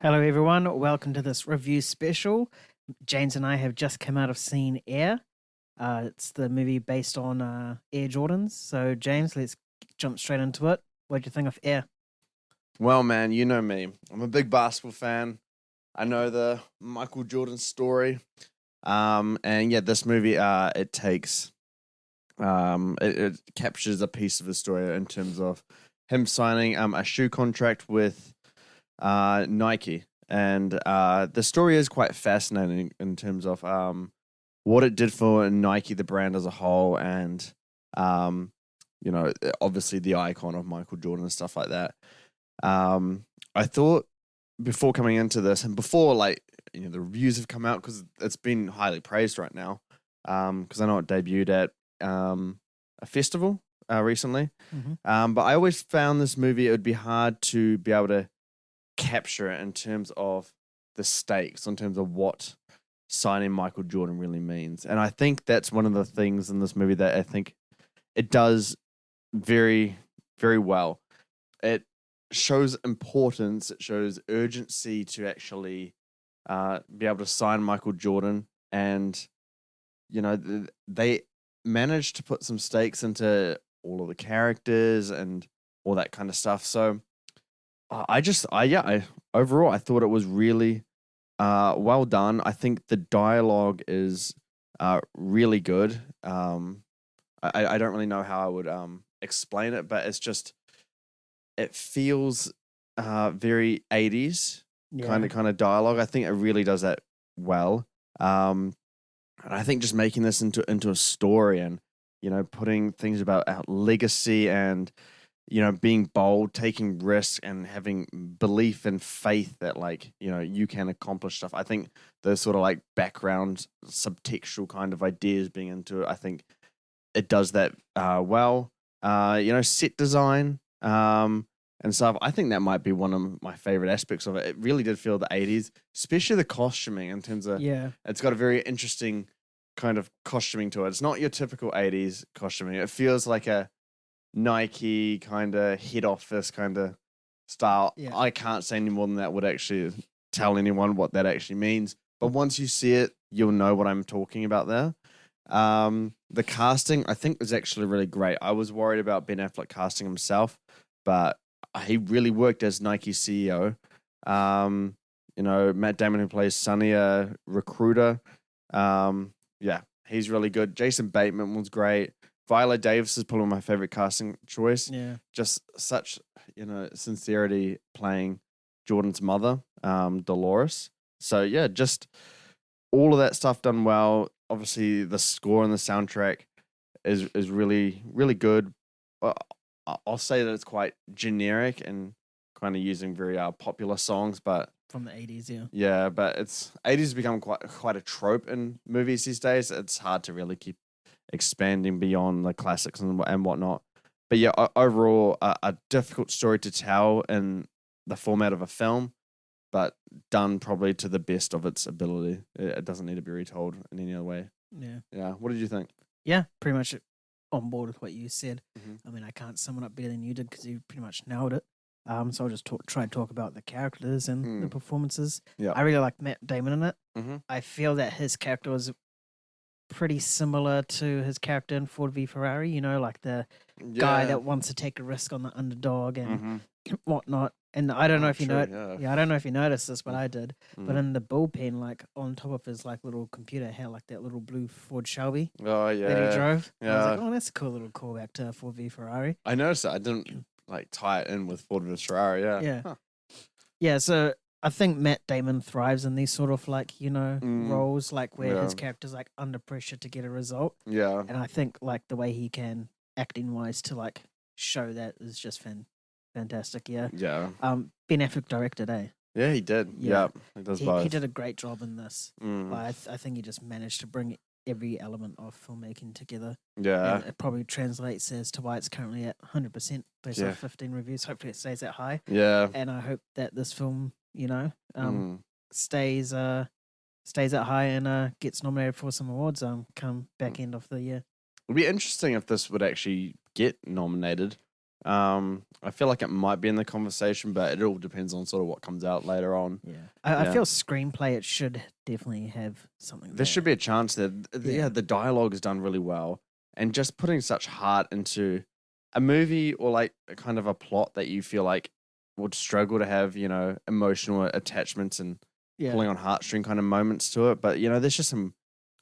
Hello, everyone. Welcome to this review special. James and I have just come out of seeing Air. It's the movie based on Air Jordans. So, James, let's jump straight into it. What do you think of Air? Well, man, you know me. I'm a big basketball fan. I know the Michael Jordan story. And yeah, this movie, it captures a piece of the story in terms of him signing a shoe contract with Nike, and the story is quite fascinating in terms of what it did for Nike, the brand as a whole, and um, obviously the icon of Michael Jordan and stuff like that. I thought before coming into this and before the reviews have come out because it's been highly praised right now. Because I know it debuted at a festival recently. Mm-hmm. But I always found this movie it would be hard to be able to capture it in terms of the stakes, in terms of what signing Michael Jordan really means. And I think that's one of the things in this movie that I think it does very, very well. It shows importance, it shows urgency to actually be able to sign Michael Jordan. And, they managed to put some stakes into all of the characters and all that kind of stuff. So overall, I thought it was really well done. I think the dialogue is really good. I don't really know how I would explain it, but it feels very 80s kind of dialogue. I think it really does that well. And I think just making this into a story and putting things about our legacy and being bold, taking risks, and having belief and faith that you can accomplish stuff. I think those sort of like background subtextual kind of ideas being into it, I think it does that well. Set design and stuff. I think that might be one of my favorite aspects of it. It really did feel the 80s, especially the costuming in terms of it's got a very interesting kind of costuming to it. It's not your typical 80s costuming. It feels like a Nike kind of head office kind of style. Yeah. I can't say any more than that would actually tell anyone what that actually means. But once you see it, you'll know what I'm talking about there. The casting, I think, was actually really great. I was worried about Ben Affleck casting himself, but he really worked as Nike's CEO. Matt Damon, who plays Sonny, a recruiter. He's really good. Jason Bateman was great. Viola Davis is probably my favorite casting choice. Yeah. Just such, sincerity playing Jordan's mother, Dolores. So yeah, just all of that stuff done well. Obviously, the score and the soundtrack is really, really good. I'll say that it's quite generic and kind of using very popular songs, but From the 80s, yeah. yeah, but it's 80s become quite a trope in movies these days. It's hard to really keep expanding beyond the classics and whatnot. But yeah, overall, a difficult story to tell in the format of a film, but done probably to the best of its ability. It doesn't need to be retold in any other way. Yeah. Yeah. What did you think? Yeah, pretty much on board with what you said. Mhm. I mean, I can't sum it up better than you did because you pretty much nailed it. So I'll just try and talk about the characters and the performances. Yeah. I really like Matt Damon in it. Mm-hmm. I feel that his character was pretty similar to his character in Ford v Ferrari, like the guy that wants to take a risk on the underdog and whatnot. And I don't know if you know, I don't know if you noticed this, but I did. But in the bullpen, like on top of his like little computer, had like that little blue Ford Shelby Oh yeah. that he drove. Yeah. I was like, oh, that's a cool little callback to Ford v Ferrari. I noticed that. I didn't tie it in with Ford v Ferrari. Yeah. Yeah. Huh. Yeah. So I think Matt Damon thrives in these sort of like, roles, like where his character's like under pressure to get a result. Yeah. And I think like the way he can acting wise to like show that is just fantastic. Yeah. Yeah. Ben Affleck directed, eh? Yeah, he did. Yeah. He does both. He did a great job in this. I think he just managed to bring every element of filmmaking together. Yeah. And it probably translates as to why it's currently at 100% based on 15 reviews. Hopefully it stays that high. Yeah. And I hope that this film, stays at high and gets nominated for some awards come back end of the year. It'd be interesting if this would actually get nominated. I feel like it might be in the conversation, but it all depends on sort of what comes out later on. Yeah. I Yeah. feel screenplay, it should definitely have something There should be a chance that Yeah. the dialogue is done really well, and just putting such heart into a movie or like a kind of a plot that you feel like would struggle to have, emotional attachments and pulling on heartstring kind of moments to it. But there's just some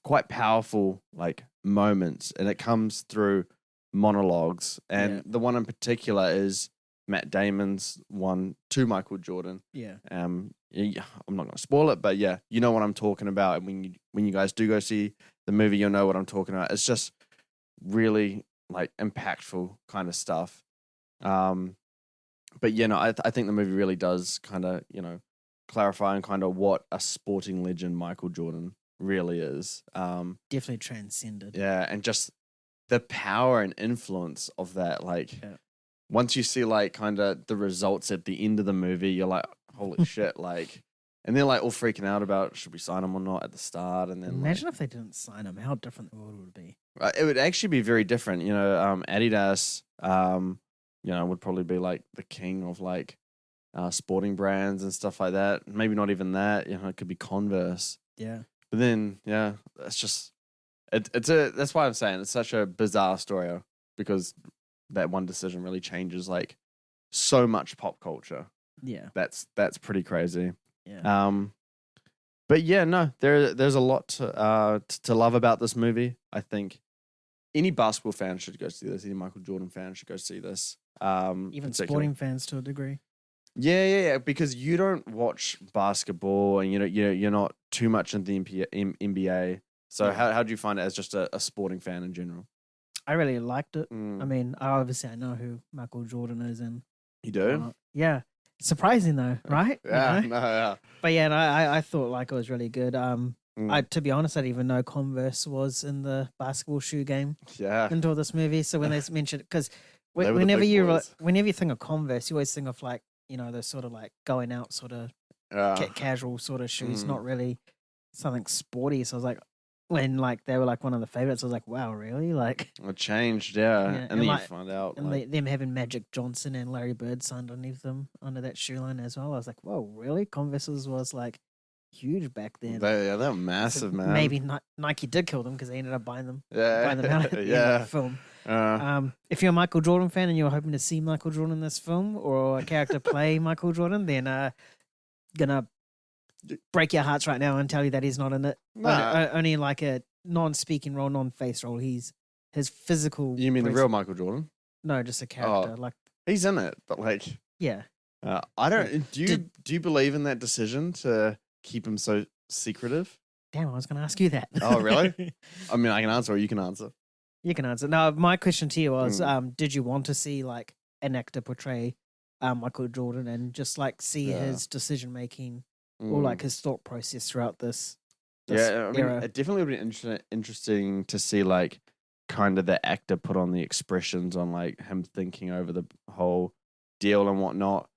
quite powerful like moments, and it comes through monologues. And the one in particular is Matt Damon's one to Michael Jordan. Yeah. Yeah, I'm not going to spoil it, but yeah, you know what I'm talking about. And when you guys do go see the movie, you'll know what I'm talking about. It's just really like impactful kind of stuff. But I think the movie really does kind of clarify and kind of what a sporting legend Michael Jordan really is. Definitely transcended. Yeah, and just the power and influence of that. Like once you see like kind of the results at the end of the movie, you're like, holy shit! Like, and they're like all freaking out about should we sign him or not at the start. And then imagine if they didn't sign him, how different the world would be. It would actually be very different. Adidas, would probably be like the king of like sporting brands and stuff like that. Maybe not even that. It could be Converse. Yeah. But then, yeah, that's just that's why I'm saying it's such a bizarre story because that one decision really changes like so much pop culture. Yeah. That's pretty crazy. Yeah. But yeah, no, there's a lot to love about this movie. I think any basketball fan should go see this. Any Michael Jordan fan should go see this. Even sporting fans to a degree. Yeah, because you don't watch basketball and you're not too much into the NBA. So how do you find it as just a sporting fan in general? I really liked it. I mean, I know who Michael Jordan is, and you do. Yeah, surprising though, right? Yeah. But yeah, I thought like it was really good. To be honest, I didn't even know Converse was in the basketball shoe game. Yeah. Until this movie, so when they mentioned it, because whenever you think of Converse, you always think of like those sort of like going out sort of casual sort of shoes, not really something sporty. So I was like, when like they were like one of the favorites, I was like, wow, really? Like it changed, yeah. And then like, you find out, and them having Magic Johnson and Larry Bird signed underneath them under that shoe line as well. I was like, whoa, really? Converse's was like huge back then. They were massive, so man. Maybe Nike did kill them because they ended up buying them. Yeah, buying them out at the end of the film. If you're a Michael Jordan fan and you're hoping to see Michael Jordan in this film or a character play Michael Jordan, then gonna break your hearts right now and tell you that he's not in it. Only in like a non-speaking role, non-face role. He's his physical. You mean the real Michael Jordan? No, just a character. Like he's in it, but like yeah. I don't. Do you believe in that decision to keep him so secretive? Damn, I was going to ask you that. Oh, really? I mean, I can answer or you can answer. You can answer. No, my question to you was, did you want to see like an actor portray Michael Jordan and just like see his decision making or like his thought process throughout this era? I mean, it definitely would be interesting to see like kind of the actor put on the expressions on like him thinking over the whole deal and whatnot.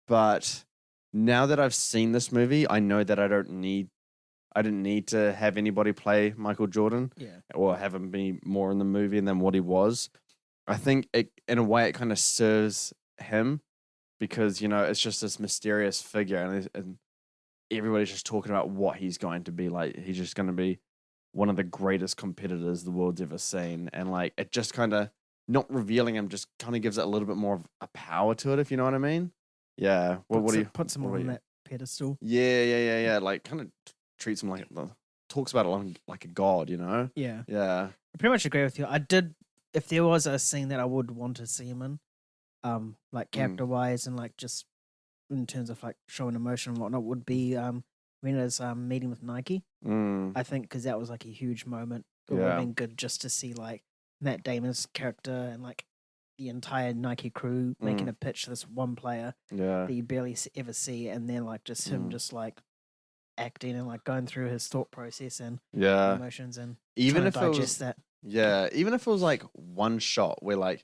But now that I've seen this movie, I know that I didn't need to have anybody play Michael Jordan, or have him be more in the movie than what he was. I think in a way, it kind of serves him because it's just this mysterious figure, and everybody's just talking about what he's going to be like. He's just going to be one of the greatest competitors the world's ever seen, and like it just kind of not revealing him just kind of gives it a little bit more of a power to it, if you know what I mean. Yeah. What do you puts him on that pedestal? Yeah. Like kind of treats him like talks about it like a god, Yeah. Yeah. I pretty much agree with you. I did. If there was a scene that I would want to see him in, like character wise and like just in terms of like showing emotion and whatnot, would be when his meeting with Nike. I think because that was like a huge moment. It would have been good just to see like Matt Damon's character and like the entire Nike crew making a pitch to this one player that you barely ever see, and then like just him just like acting and like going through his thought process and emotions and even if it was that. Yeah, even if it was like one shot where like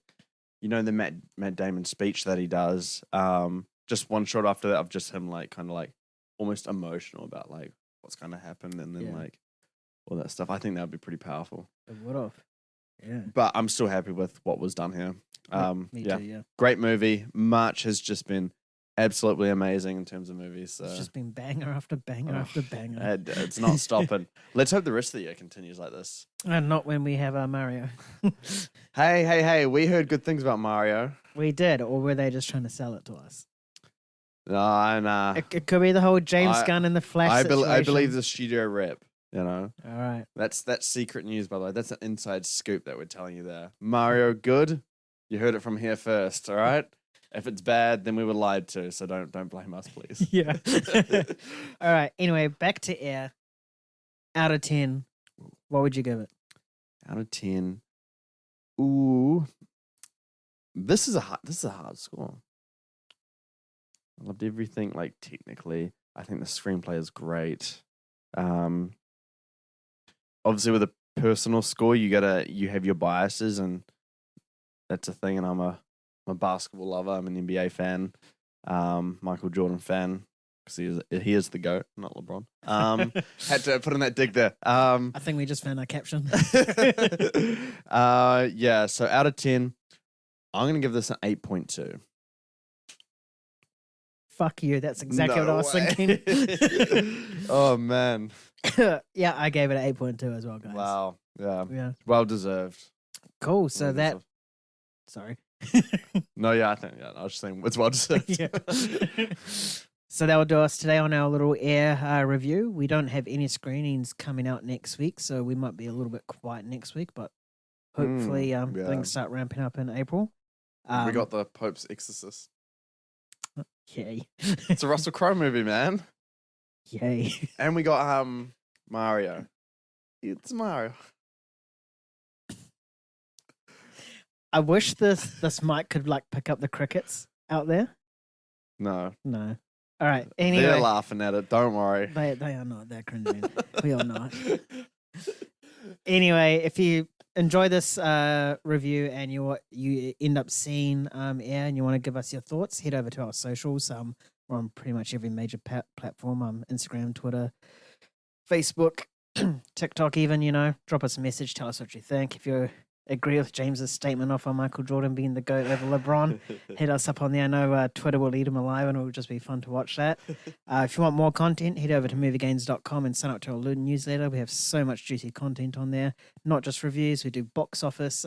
the Matt Damon speech that he does, just one shot after that of just him like kind of like almost emotional about like what's going to happen and then like all that stuff. I think that would be pretty powerful. It would have. Yeah. But I'm still happy with what was done here. Me yeah. too, yeah. Great movie. March has just been absolutely amazing in terms of movies. So. It's just been banger after banger after banger. It's not stopping. Let's hope the rest of the year continues like this. And not when we have our Mario. Hey, we heard good things about Mario. We did, or were they just trying to sell it to us? Nah. It could be the whole James Gunn and the Flash I situation. believe the studio rep, you know. All right. That's secret news, by the way. That's an inside scoop that we're telling you there. Mario, good. You heard it from here first, all right? If it's bad, then we were lied to, so don't blame us, please. Yeah. All right. Anyway, back to Air. Out of 10, what would you give it? Out of 10. Ooh. This is a hard score. I loved everything, like, technically. I think the screenplay is great. Obviously, with a personal score, you have your biases, and that's a thing. And I'm a basketball lover. I'm an NBA fan, Michael Jordan fan, because he is the GOAT, not LeBron. Had to put in that dig there. I think we just found our caption. Yeah. So out of 10, I'm gonna give this an 8.2. Fuck you. That's exactly what I was way. thinking. Oh man. Yeah, I gave it an 8.2 as well, guys. Wow. Yeah. Yeah. Well deserved. Cool. So Well that. deserved. Sorry. No, yeah, I was just saying it's well deserved. Yeah. So that will do us today on our little Air review. We don't have any screenings coming out next week, so we might be a little bit quiet next week, but hopefully yeah. things start ramping up in April. We got the Pope's Exorcist. Yay. It's a Russell Crowe movie, man. Yay. And we got Mario. It's Mario. I wish this mic could like pick up the crickets out there. No. No. All right. Anyway, They're laughing at it. Don't worry. they are not. They're cringing. We all know it. Anyway, if you enjoy this review and you end up seeing Air and you want to give us your thoughts, head over to our socials. We're on pretty much every major platform. Instagram, Twitter, Facebook, TikTok even, drop us a message, tell us what you think. If you agree with James's statement off on Michael Jordan being the GOAT over LeBron, hit us up on there. I know Twitter will eat him alive and it will just be fun to watch that. If you want more content, head over to moviegains.com and sign up to our newsletter. We have so much juicy content on there, not just reviews. We do box office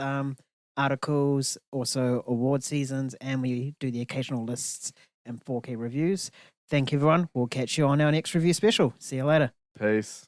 articles, also award seasons, and we do the occasional lists and 4K reviews. Thank you, everyone. We'll catch you on our next review special. See you later. Peace.